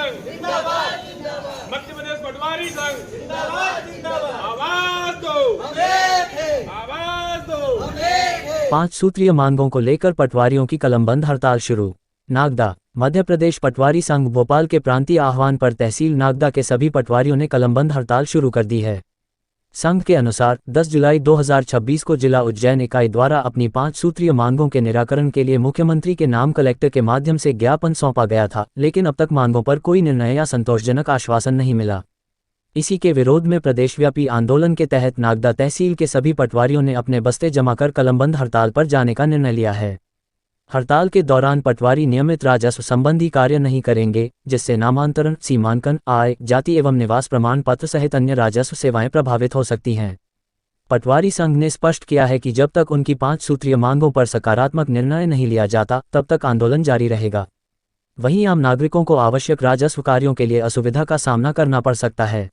संघ जिंदाबाद, मध्य प्रदेश पटवारी संघ जिंदाबाद, आवाज दो, आवाज दो। 5 सूत्रीय मांगों को लेकर पटवारियों की कलमबंद हड़ताल शुरू। नागदा। मध्य प्रदेश पटवारी संघ भोपाल के प्रांतीय आह्वान पर तहसील नागदा के सभी पटवारियों ने कलमबंद हड़ताल शुरू कर दी है। संघ के अनुसार 10 जुलाई 2026 को जिला उज्जैन इकाई द्वारा अपनी 5 सूत्रीय मांगों के निराकरण के लिए मुख्यमंत्री के नाम कलेक्टर के माध्यम से ज्ञापन सौंपा गया था, लेकिन अब तक मांगों पर कोई निर्णय या संतोषजनक आश्वासन नहीं मिला। इसी के विरोध में प्रदेशव्यापी आंदोलन के तहत नागदा तहसील के सभी पटवारियों ने अपने बस्ते जमा कर कलमबंद हड़ताल पर जाने का निर्णय लिया है। हड़ताल के दौरान पटवारी नियमित राजस्व संबंधी कार्य नहीं करेंगे, जिससे नामांतरण, सीमांकन, आय, जाति एवं निवास प्रमाण पत्र सहित अन्य राजस्व सेवाएं प्रभावित हो सकती हैं। पटवारी संघ ने स्पष्ट किया है कि जब तक उनकी 5 सूत्रीय मांगों पर सकारात्मक निर्णय नहीं लिया जाता, तब तक आंदोलन जारी रहेगा। वहीं आम नागरिकों को आवश्यक राजस्व कार्यों के लिए असुविधा का सामना करना पड़ सकता है।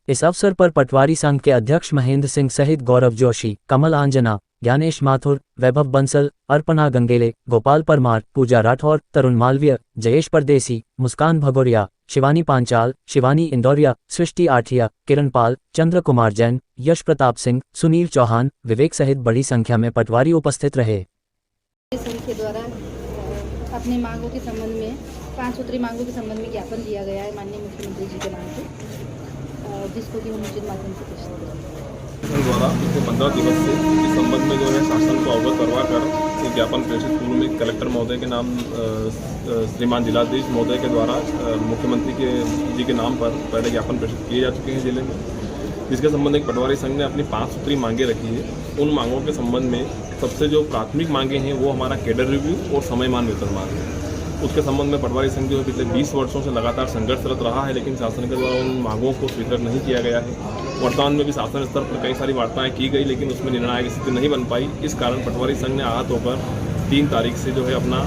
इस अवसर पर पटवारी संघ के अध्यक्ष महेंद्र सिंह सहित गौरव जोशी, कमल आंजना, ज्ञानेश माथुर, वैभव बंसल, अर्पणा गंगेले, गोपाल परमार, पूजा राठौर, तरुण मालवीय, जयेश परदेसी, मुस्कान भगोरिया, शिवानी पांचाल, शिवानी इंदौरिया, सृष्टि आठिया, किरण पाल, चंद्र कुमार जैन, यश प्रताप सिंह, सुनील चौहान, विवेक सहित बड़ी संख्या में पटवारी उपस्थित रहे। संघ के द्वारा अपनी मांगों के संबंध में 5 सूत्री मांगों के संबंध में ज्ञापन दिया गया है माननीय मुख्यमंत्री जी के नाम से, जिसको कि हम उचित माध्यम से पेश करेंगे। द्वारा पिछले 15 दिवस से इस संबंध में जो है शासन को अवगत करवा कर ज्ञापन प्रेषित पूर्व में कलेक्टर महोदय के नाम श्रीमान जिलाधीश महोदय के द्वारा मुख्यमंत्री जी के नाम पर पहले ज्ञापन प्रेषित किए जा चुके हैं जिले में, जिसके संबंध में पटवारी संघ ने अपनी 5 सूत्री मांगे रखी है। उन मांगों के संबंध में सबसे जो प्राथमिक मांगे हैं वो हमारा कैडर रिव्यू और समयमान वेतनमान है। उसके संबंध में पटवारी संघ जो है पिछले 20 वर्षों से लगातार संघर्षरत रहा है, लेकिन शासन के द्वारा उन मांगों को स्वीकार नहीं किया गया है। वर्तमान में भी शासन स्तर पर कई सारी वार्ताएं की गई, लेकिन उसमें निर्णायक स्थिति नहीं बन पाई। इस कारण पटवारी संघ ने आहत होकर 3 तारीख से जो है अपना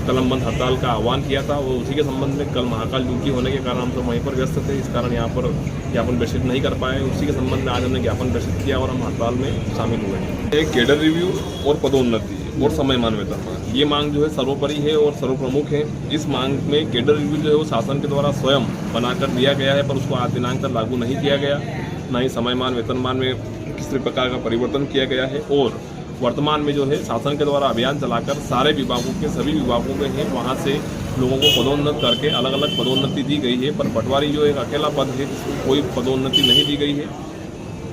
कलमबंद हड़ताल का आह्वान किया था। वो उसी के संबंध में कल महाकाल ड्यूटी होने के कारण हम सब वहीं पर व्यस्त थे, इस कारण यहाँ पर ज्ञापन प्रेषित नहीं कर पाए। उसी के संबंध में आज हमने ज्ञापन प्रेषित किया और हम हड़ताल में शामिल हुए। एक कैडर रिव्यू और पदोन्नति और समयमान वेतनमान, ये मांग जो है सर्वोपरि है और सर्वप्रमुख है। इस मांग में कैडर रिव्यू जो है वो शासन के द्वारा स्वयं बनाकर दिया गया है, पर उसको आज दिनांक तक लागू नहीं किया गया, न ही समयमान वेतनमान में किसी प्रकार का परिवर्तन किया गया है। और वर्तमान में जो है शासन के द्वारा अभियान चलाकर सारे विभागों के सभी विभागों में हैं, वहाँ से लोगों को पदोन्नत करके अलग अलग पदोन्नति दी गई है, पर पटवारी जो एक अकेला पद है जिसको कोई पदोन्नति नहीं दी गई है।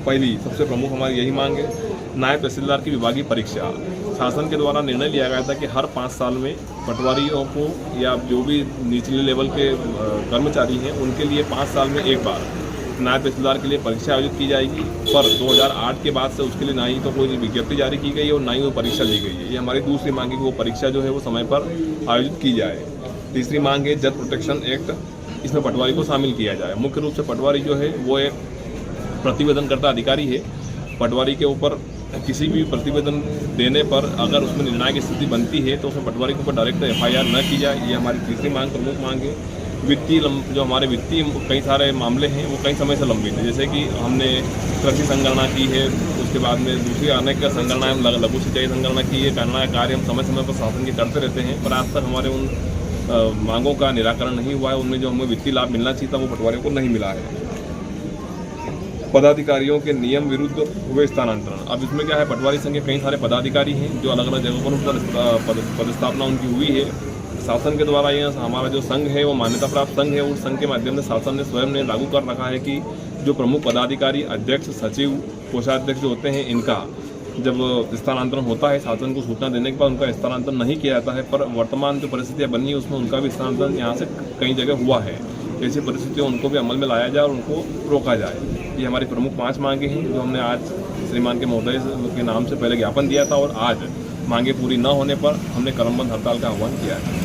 पहली सबसे प्रमुख हमारी यही मांग है। नायब तहसीलदार की विभागीय परीक्षा, शासन के द्वारा निर्णय लिया गया था कि हर 5 साल में पटवारियों को या जो भी निचले लेवल के कर्मचारी हैं उनके लिए 5 साल में एक बार नायब तहसीलदार के लिए परीक्षा आयोजित की जाएगी, पर 2008 के बाद से उसके लिए ना ही तो कोई विज्ञप्ति जारी की गई है और ना ही वो परीक्षा ली गई है। ये हमारी दूसरी मांग है कि वो परीक्षा जो है वो समय पर आयोजित की जाए। तीसरी मांग है जज प्रोटेक्शन एक्ट, इसमें पटवारी को शामिल किया जाए। मुख्य रूप से पटवारी जो है वो एक प्रतिवेदनकर्ता अधिकारी है। पटवारी के ऊपर किसी भी प्रतिवेदन देने पर अगर उसमें निर्णायक स्थिति बनती है तो उसमें पटवारी के ऊपर डायरेक्ट FIR न की जाए, ये हमारी तीसरी मांग, प्रमुख मांग है। वित्तीय जो हमारे वित्तीय कई सारे मामले हैं वो कई समय से लंबित है, जैसे कि हमने कृषि संगणना की है, उसके बाद में दूसरी अनेक संगणनाएं, लघु सिंचाई संगणना की है। गणना कार्य हम समय समय पर शासन के करते रहते हैं, पर आज तक हमारे उन मांगों का निराकरण नहीं हुआ है। उनमें जो हमें वित्तीय लाभ मिलना चाहिए था वो पटवारियों को नहीं मिला है। पदाधिकारियों के नियम विरुद्ध हुए स्थानांतरण, अब इसमें क्या है, पटवारी संघ के कई सारे पदाधिकारी हैं जो अलग अलग जगहों पर पदस्थापना उनकी हुई है। शासन के द्वारा यह हमारा जो संघ है वो मान्यता प्राप्त संघ है, उस संघ के माध्यम से शासन ने स्वयं ने लागू कर रखा है कि जो प्रमुख पदाधिकारी, अध्यक्ष, सचिव, कोषाध्यक्ष जो होते हैं, इनका जब स्थानांतरण होता है शासन को सूचना देने के बाद उनका स्थानांतरण नहीं किया जाता है। पर वर्तमान जो परिस्थितियाँ बनी है उसमें उनका भी स्थानांतरण यहाँ से कई जगह हुआ है। ऐसी परिस्थितियों उनको भी अमल में लाया जाए और उनको रोका जाए। ये हमारी प्रमुख 5 मांगे हैं जो हमने आज श्रीमान के महोदय के नाम से पहले ज्ञापन दिया था और आज मांगे पूरी न होने पर हमने कलमबंद हड़ताल का आह्वान किया है।